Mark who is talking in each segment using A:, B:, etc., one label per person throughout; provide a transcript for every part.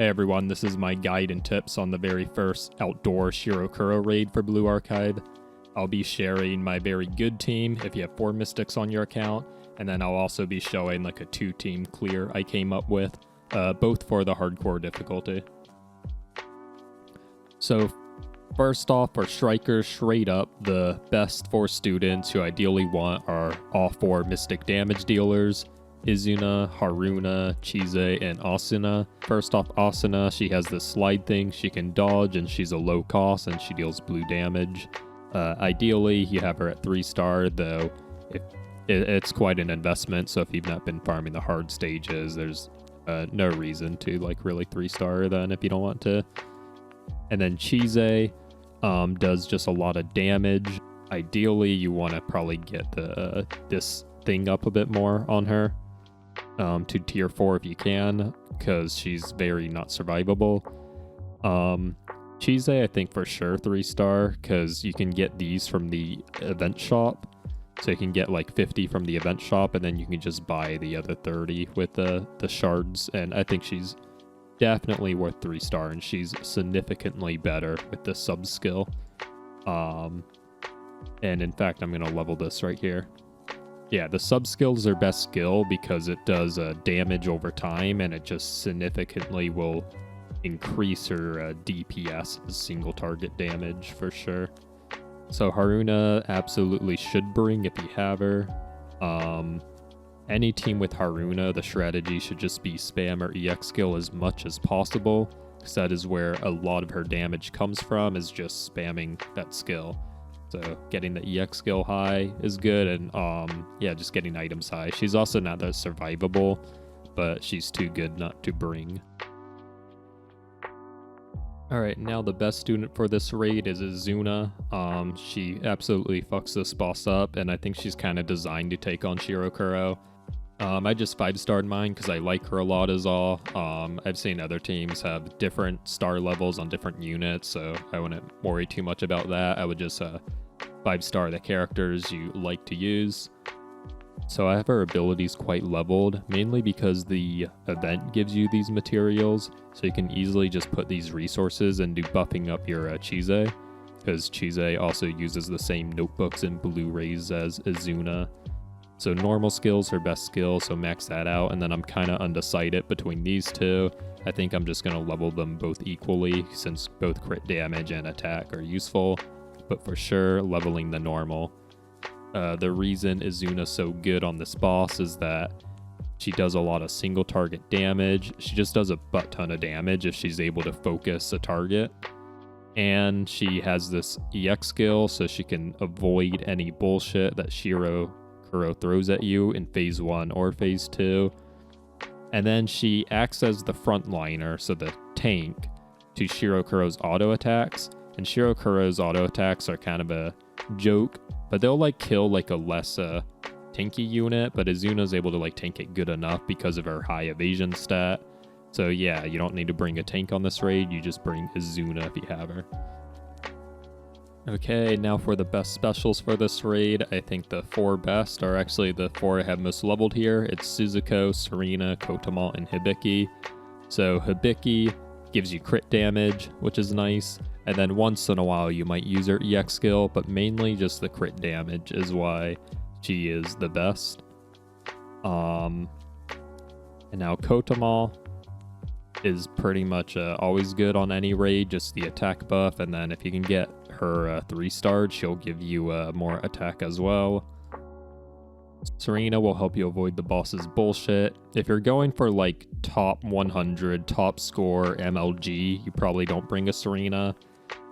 A: Hey everyone, this is my guide and tips on the very first outdoor ShiroKuro raid for Blue Archive. I'll be sharing my very good team if you have 4 Mystics on your account, and then I'll also be showing like a 2-team clear I came up with, both for the hardcore difficulty. So first off, for Strikers, straight up, the best 4 students who ideally want are all 4 Mystic damage dealers: Izuna, Haruna, Chise, and Asuna. First off, Asuna, she has this slide thing, she can dodge, and she's a low cost, and she deals blue damage. Ideally, you have her at 3-star, though it's quite an investment, so if you've not been farming the hard stages, there's no reason to like really 3-star then if you don't want to. And then Chise does just a lot of damage. Ideally, you want to probably get this thing up a bit more on her. To tier 4 if you can, because she's very not survivable. Chise, I think for sure 3-star, because you can get these from the event shop. So you can get like 50 from the event shop, and then you can just buy the other 30 with the shards. And I think she's definitely worth 3-star, and she's significantly better with the sub skill. And in fact, I'm gonna level this right here. Yeah, the sub-skill is her best skill because it does damage over time, and it just significantly will increase her DPS, single target damage, for sure. So Haruna absolutely should bring if you have her. Any team with Haruna, the strategy should just be spam her EX skill as much as possible, because that is where a lot of her damage comes from, is just spamming that skill. So getting the EX skill high is good, and yeah, just getting items high. She's also not that survivable, but she's too good not to bring. Alright, now the best student for this raid is Izuna. She absolutely fucks this boss up, and I think she's kind of designed to take on ShiroKuro. I just 5-starred mine because I like her a lot is all. I've seen other teams have different star levels on different units, so I wouldn't worry too much about that. I would just 5-star the characters you like to use. So I have her abilities quite leveled, mainly because the event gives you these materials, so you can easily just put these resources and do buffing up your Chise, because Chise also uses the same notebooks and Blu-rays as Izuna. So normal skill's her best skill, so max that out, and then I'm kind of undecided between these two. I think I'm just going to level them both equally, since both crit damage and attack are useful, but for sure leveling the normal. The reason Izuna's so good on this boss is that she does a lot of single target damage. She just does a butt ton of damage if she's able to focus a target. And she has this EX skill, so she can avoid any bullshit that ShiroKuro throws at you in phase 1 or phase 2. And then she acts as the frontliner, so the tank, to ShiroKuro's auto attacks. And ShiroKuro's auto attacks are kind of a joke, but they'll like kill like a less tanky unit, but Izuna's able to like tank it good enough because of her high evasion stat. So yeah, you don't need to bring a tank on this raid, you just bring Izuna if you have her. Okay, now for the best specials for this raid. I think the 4 best are actually the 4 I have most leveled here. It's Suzuko, Serena, Kotomo, and Hibiki. So Hibiki gives you crit damage, which is nice, and then once in a while you might use her EX skill, but mainly just the crit damage is why she is the best. And now Kotomo is pretty much always good on any raid, just the attack buff, and then if you can get her 3-starred, she'll give you more attack as well. Serena will help you avoid the boss's bullshit. If you're going for like top 100, top score MLG, you probably don't bring a Serena,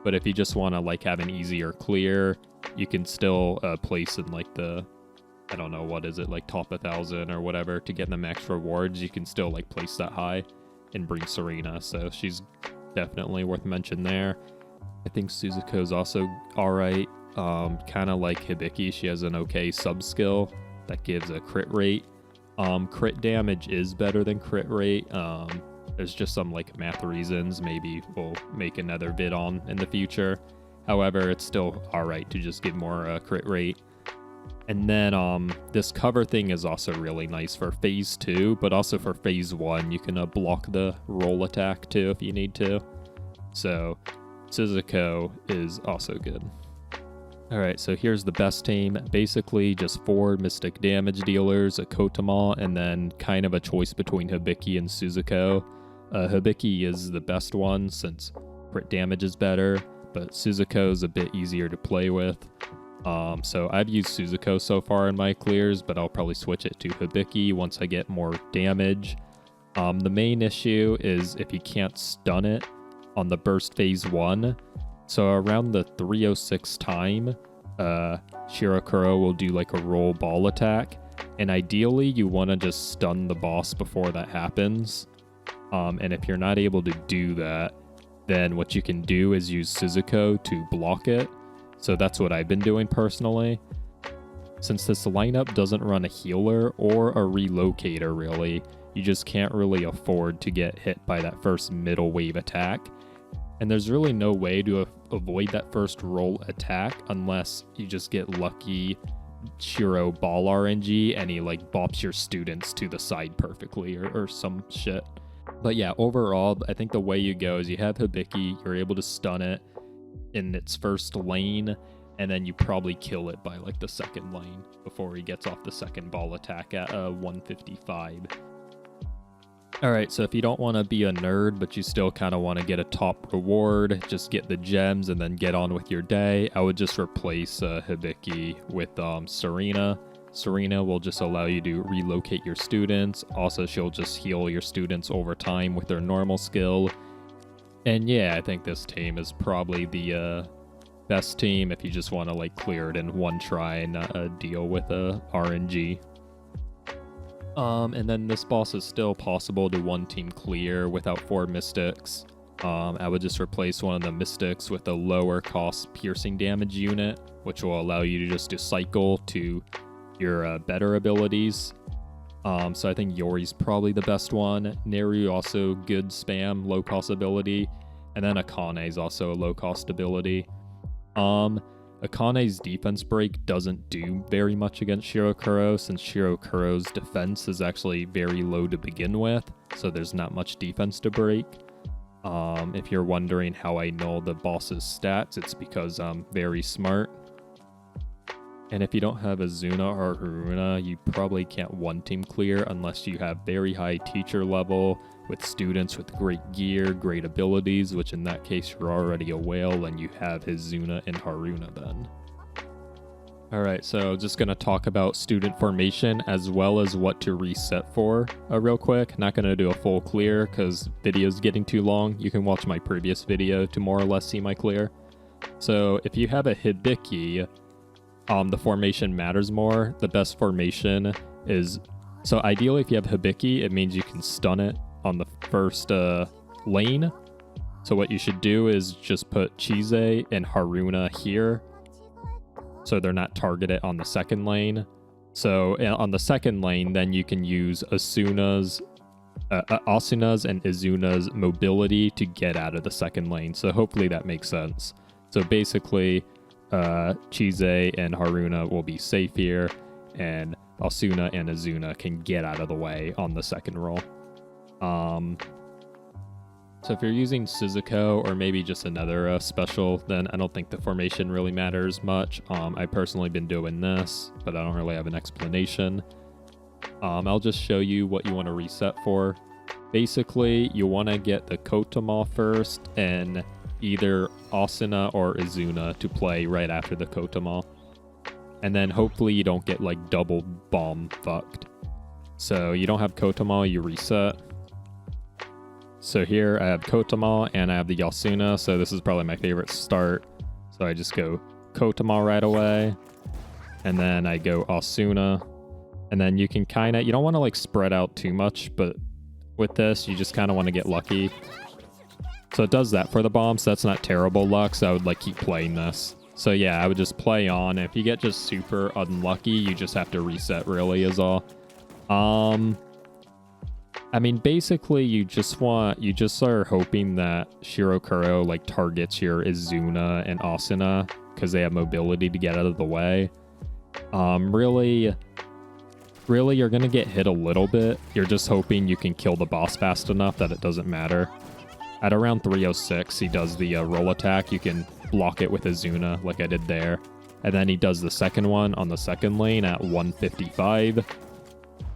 A: but if you just want to like have an easier clear, you can still place in like the, I don't know, what is it, like top 1,000 or whatever to get the max rewards. You can still like place that high and bring Serena, so she's definitely worth mention there. I think Suzuko's also alright, kind of like Hibiki. She has an okay sub skill that gives a crit rate. Crit damage is better than crit rate. There's just some like math reasons maybe we'll make another vid on in the future. However, it's still alright to just give more crit rate. And then this cover thing is also really nice for phase 2, but also for phase 1, you can block the roll attack too if you need to. So Suzuko is also good. Alright, so here's the best team. Basically just 4 mystic damage dealers, a Kotama, and then kind of a choice between Hibiki and Suzuko. Hibiki is the best one since crit damage is better, but Suzuko is a bit easier to play with. So I've used Suzuko so far in my clears, but I'll probably switch it to Hibiki once I get more damage. The main issue is if you can't stun it on the burst phase 1. So around the 306 time, ShiroKuro will do like a roll ball attack, and ideally you want to just stun the boss before that happens. And if you're not able to do that, then what you can do is use Suzuko to block it. So that's what I've been doing personally. Since this lineup doesn't run a healer or a relocator really, you just can't really afford to get hit by that first middle wave attack. And there's really no way to avoid that first roll attack unless you just get lucky Shiro ball RNG and he like bops your students to the side perfectly or some shit. But yeah, overall, I think the way you go is you have Hibiki, you're able to stun it in its first lane, and then you probably kill it by like the second lane before he gets off the second ball attack at 155. Alright, so if you don't want to be a nerd, but you still kind of want to get a top reward, just get the gems and then get on with your day, I would just replace Hibiki with Serena. Serena will just allow you to relocate your students. Also, she'll just heal your students over time with her normal skill. And yeah, I think this team is probably the best team if you just want to like clear it in one try and not deal with RNG. And then this boss is still possible to one team clear without 4 mystics. I would just replace one of the mystics with a lower cost piercing damage unit, which will allow you to just cycle to your better abilities. So I think Yori's probably the best one. Neru also good spam, low cost ability. And then Akane is also a low cost ability. Akane's defense break doesn't do very much against ShiroKuro since ShiroKuro's defense is actually very low to begin with, so there's not much defense to break. If you're wondering how I know the boss's stats, it's because I'm very smart. And if you don't have Azuna or Haruna, you probably can't one team clear unless you have very high teacher level with students with great gear, great abilities, which in that case you're already a whale and you have Hazuna and Haruna then. Alright, so just going to talk about student formation as well as what to reset for real quick. Not going to do a full clear because video's getting too long. You can watch my previous video to more or less see my clear. So if you have a Hibiki, the formation matters more. The best formation is, so ideally if you have Hibiki, it means you can stun it on the first lane. So what you should do is just put Chise and Haruna here, so they're not targeted on the second lane. So on the second lane, then you can use Asuna's and Izuna's mobility to get out of the second lane. So hopefully that makes sense. So basically, Chise and Haruna will be safe here, and Asuna and Azuna can get out of the way on the second roll. So if you're using Suzuko or maybe just another special, then I don't think the formation really matters much. I've personally been doing this, but I don't really have an explanation. I'll just show you what you want to reset for. Basically, you want to get the Kotama first and either Asuna or Izuna to play right after the Kotama. And then hopefully you don't get like double bomb fucked. So you don't have Kotama, you reset. So here I have Kotama and I have the Yasuna, so this is probably my favorite start. So I just go Kotama right away, and then I go Asuna, and then you can kind of, you don't want to like spread out too much, but with this you just kind of want to get lucky. So it does that for the bomb, so that's not terrible luck, so I would like keep playing this. So yeah, I would just play on. If you get just super unlucky, you just have to reset really is all. I mean, basically, you just are hoping that ShiroKuro like targets your Izuna and Asuna because they have mobility to get out of the way. Really, you're gonna get hit a little bit. You're just hoping you can kill the boss fast enough that it doesn't matter. At around 306, he does the roll attack. You can block it with Azuna, like I did there. And then he does the second one on the second lane at 155.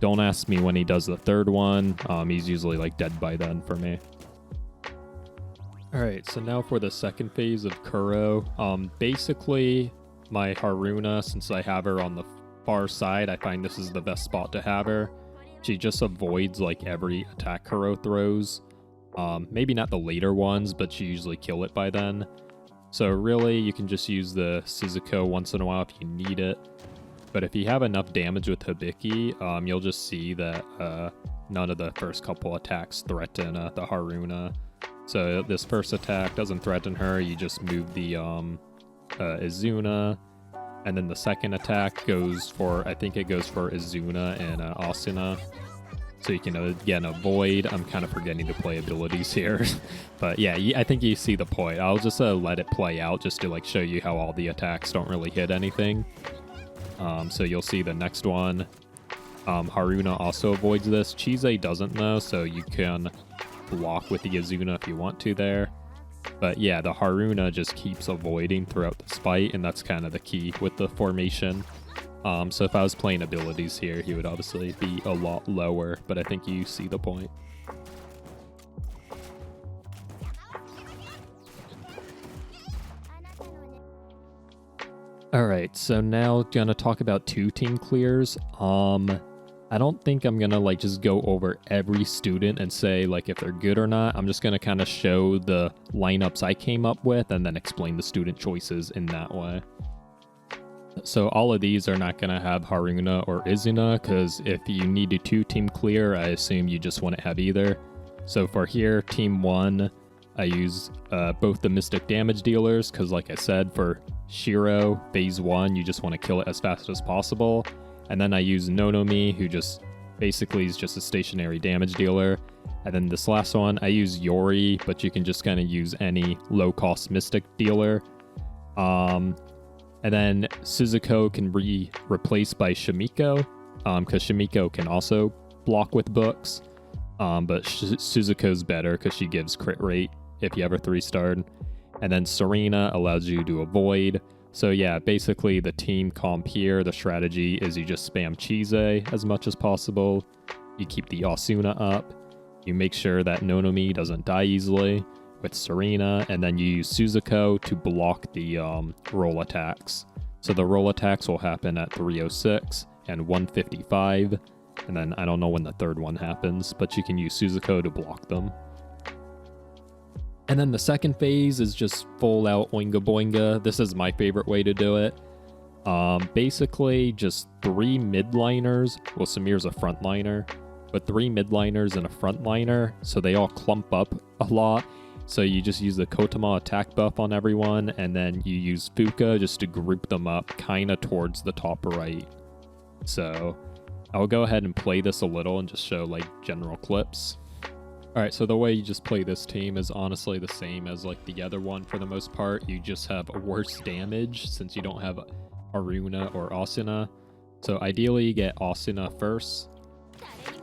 A: Don't ask me when he does the third one. He's usually like dead by then for me. Alright, so now for the second phase of Kuro. Basically, my Haruna, since I have her on the far side, I find this is the best spot to have her. She just avoids like every attack Kuro throws. Maybe not the later ones, but you usually kill it by then. So really, you can just use the Suzuko once in a while if you need it. But if you have enough damage with Hibiki, you'll just see that none of the first couple attacks threaten the Haruna. So this first attack doesn't threaten her, you just move the Izuna. And then the second attack goes for, I think it goes for Izuna and Asuna. So you can, again, avoid. I'm kind of forgetting to play abilities here. But yeah, I think you see the point. I'll just let it play out just to like show you how all the attacks don't really hit anything. So you'll see the next one. Haruna also avoids this. Chise doesn't though, so you can block with the Izuna if you want to there. But yeah, the Haruna just keeps avoiding throughout this fight, and that's kind of the key with the formation. So if I was playing abilities here, he would obviously be a lot lower, but I think you see the point. Alright, so now gonna talk about 2 team clears. I don't think I'm gonna like just go over every student and say like if they're good or not. I'm just gonna kind of show the lineups I came up with and then explain the student choices in that way. So all of these are not gonna have Haruna or Izuna, because if you need to 2 team clear, I assume you just wouldn't have either. So for here, team 1, I use both the Mystic Damage Dealers, because like I said, for Shiro, phase 1, you just want to kill it as fast as possible. And then I use Nonomi, who just basically is just a stationary damage dealer. And then this last one, I use Yori, but you can just kind of use any low-cost Mystic dealer. And then Suzuko can be replaced by Shimiko, because Shimiko can also block with books. But Suzuko's better because she gives crit rate if you ever 3-starred. And then Serena allows you to avoid. So yeah, basically the team comp here, the strategy is you just spam Chise as much as possible. You keep the Asuna up. You make sure that Nonomi doesn't die easily with Serena, and then you use Suzuko to block the roll attacks. So the roll attacks will happen at 306 and 155, and then I don't know when the third one happens, but you can use Suzuko to block them. And then the second phase is just full out Oinga Boinga. This is my favorite way to do it. Basically just 3 midliners. Well, Samir's a frontliner, but 3 midliners and a frontliner, so they all clump up a lot. So you just use the Kotama attack buff on everyone, and then you use Fuka just to group them up kind of towards the top right. So I'll go ahead and play this a little and just show like general clips. Alright, so the way you just play this team is honestly the same as like the other one for the most part. You just have worse damage since you don't have Haruna or Asuna. So ideally you get Asuna first,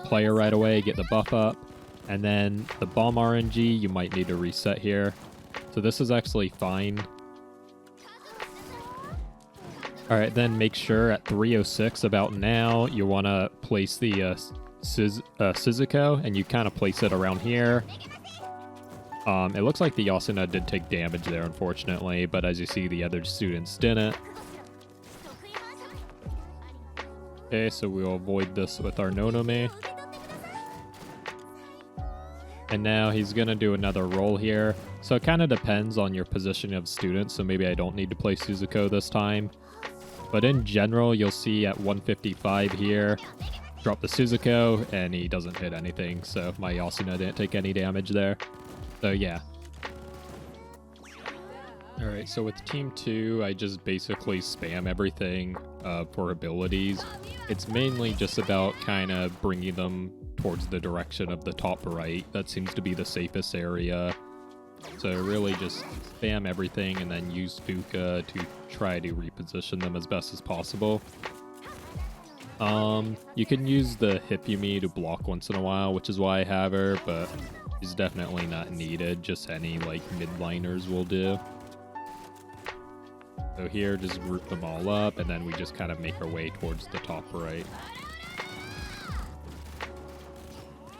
A: play her right away, get the buff up, and then the bomb RNG you might need to reset here. So this is actually fine. Alright, then make sure at 306 about now you want to place the Suzuko, and you kind of place it around here. It looks like the Asuna did take damage there, unfortunately, but as you see, the other students didn't. Okay, so we'll avoid this with our Nonomi. And now he's going to do another roll here. So it kind of depends on your position of students, so maybe I don't need to play Suzuko this time. But in general, you'll see at 155 here, drop the Suzuko, and he doesn't hit anything, so my Asuna didn't take any damage there. So yeah. Alright, so with Team 2, I just basically spam everything for abilities. It's mainly just about kind of bringing them towards the direction of the top right. That seems to be the safest area So really just spam everything and then use Fuka to try to reposition them as best as possible. You can use the Hipyumi to block once in a while, which is why I have her, but she's definitely not needed. Just any like mid-liners will do. So here, just group them all up, and then we just kind of make our way towards the top right.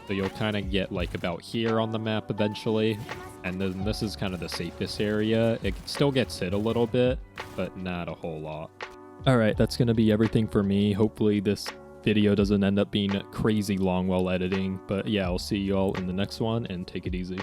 A: So you'll kind of get like about here on the map eventually, and then this is kind of the safest area. It still gets hit a little bit, but not a whole lot. Alright, that's going to be everything for me. Hopefully this video doesn't end up being crazy long while editing, but yeah, I'll see you all in the next one, and take it easy.